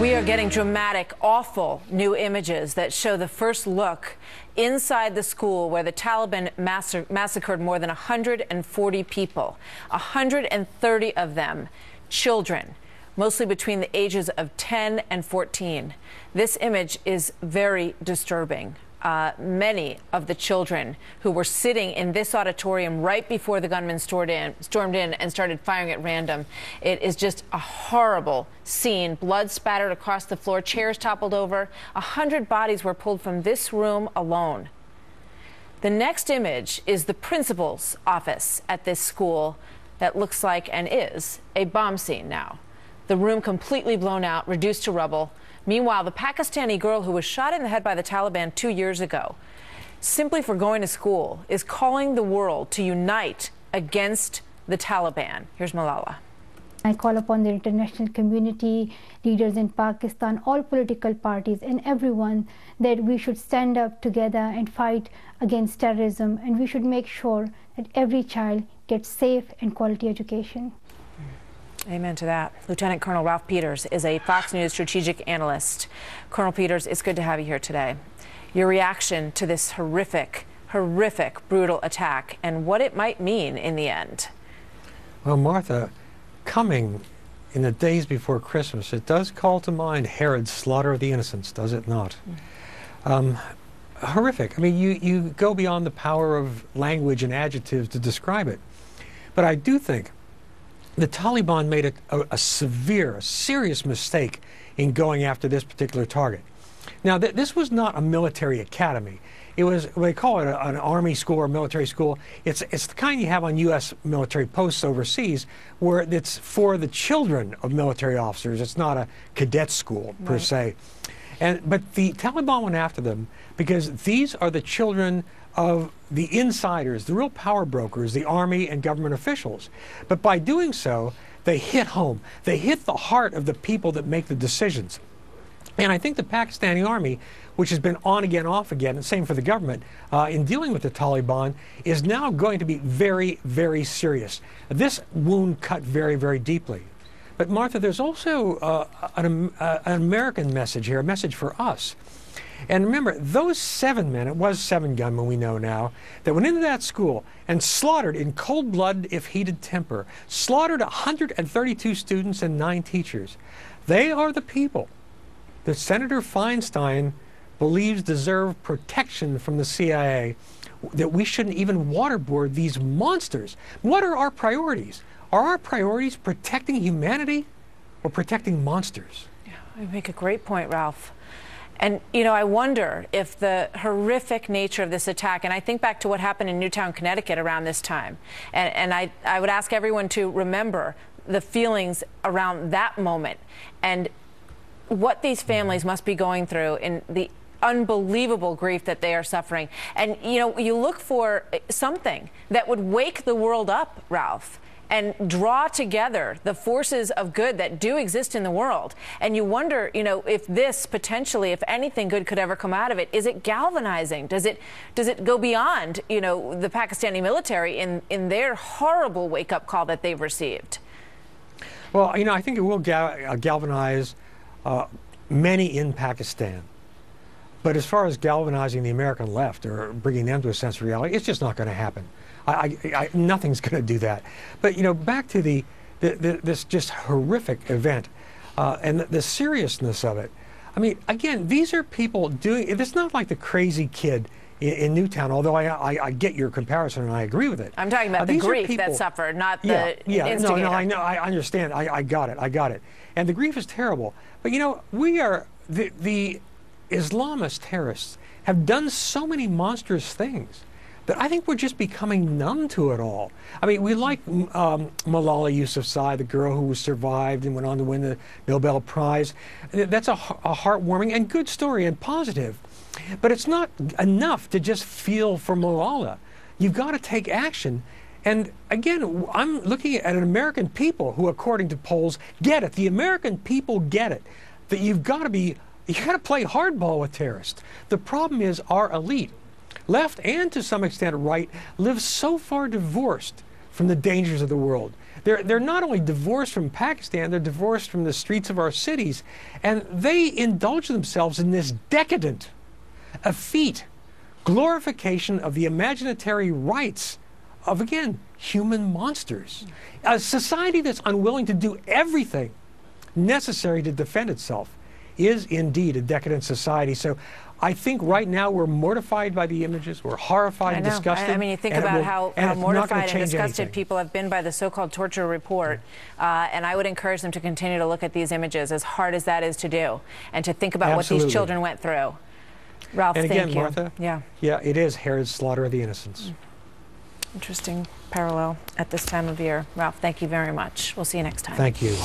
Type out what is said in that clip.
We are getting dramatic, awful new images that show the first look inside the school where the Taliban massacred more than 140 people, 130 of them children, mostly between the ages of 10 and 14. This image is very disturbing. Many of the children who were sitting in this auditorium right before the gunmen stormed in and started firing at random. It is just a horrible scene. Blood spattered across the floor, chairs toppled over. 100 bodies were pulled from this room alone. The next image is the principal's office at this school that looks like and is a bomb scene now. The room completely blown out, reduced to rubble. Meanwhile, the Pakistani girl who was shot in the head by the Taliban 2 years ago, simply for going to school, is calling the world to unite against the Taliban. Here's Malala. I call upon the international community, leaders in Pakistan, all political parties and everyone that we should stand up together and fight against terrorism, and we should make sure that every child gets safe and quality education. Amen to that. Lieutenant Colonel Ralph Peters is a Fox News strategic analyst. Colonel Peters, it's good to have you here today. Your reaction to this horrific, brutal attack and what it might mean in the end. Well, Martha, coming in the days before Christmas, it does call to mind Herod's slaughter of the innocents, does it not? Horrific. I mean, you go beyond the power of language and adjectives to describe it. But I do think the Taliban made a serious mistake in going after this particular target. Now, this was not a military academy. It was, they call it an army school or military school. It's the kind you have on U.S. military posts overseas, where it's for the children of military officers. It's not a cadet school, per se. But the Taliban went after them because these are the children of the insiders, the real power brokers, the army and government officials. But by doing so, they hit home. They hit the heart of the people that make the decisions. And I think the Pakistani army, which has been on again, off again, and same for the government, in dealing with the Taliban, is now going to be very, very serious. This wound cut very, very deeply. But Martha, there's also an American message here, a message for us. And remember, those 7 men, it was 7 gunmen we know now, that went into that school and slaughtered in cold blood, if heated temper, slaughtered 132 students and 9 teachers. They are the people that Senator Feinstein believes deserve protection from the CIA, that we shouldn't even waterboard these monsters. What are our priorities? Are our priorities protecting humanity or protecting monsters? Yeah, you make a great point, Ralph. And, you know, I wonder if the horrific nature of this attack, and I think back to what happened in Newtown, Connecticut around this time, and I would ask everyone to remember the feelings around that moment and what these families must be going through in the unbelievable grief that they are suffering. And, you know, you look for something that would wake the world up, Ralph, and draw together the forces of good that do exist in the world. And you wonder, you know, if this potentially, if anything good could ever come out of it, is it galvanizing? Does it go beyond, you know, the Pakistani military in their horrible wake-up call that they've received? Well, you know, I think it will galvanize many in Pakistan. But as far as galvanizing the American left or bringing them to a sense of reality, it's just not going to happen. Nothing's going to do that. But, you know, back to this just horrific event and the seriousness of it. I mean, again, these are people doing, it's not like the crazy kid in Newtown, although I get your comparison and I agree with it. I'm talking about the grief that suffered, not the instigator. No, I know, I understand. I got it. And the grief is terrible. But, you know, the Islamist terrorists have done so many monstrous things that I think we're just becoming numb to it all. I mean, we like Malala Yousafzai, the girl who survived and went on to win the Nobel Prize. That's a heartwarming and good story and positive. But it's not enough to just feel for Malala. You've got to take action. And again, I'm looking at an American people who, according to polls, get it. The American people get it. That you've got to play hardball with terrorists. The problem is our elite, left and to some extent right, live so far divorced from the dangers of the world They're not only divorced from Pakistan, they're divorced from the streets of our cities. And they indulge themselves in this decadent, effete glorification of the imaginary rights of, again, human monsters. A society that's unwilling to do everything necessary to defend itself is indeed a decadent society. So I think right now we're mortified by the images, we're horrified and disgusted. I mean, you think about how mortified and disgusted people have been by the so-called torture report, and I would encourage them to continue to look at these images, as hard as that is to do, and to think about what these children went through. Ralph, and again, thank you. Martha, yeah, it is Herod's slaughter of the innocents. Interesting parallel at this time of year. Ralph, thank you very much. We'll see you next time. Thank you.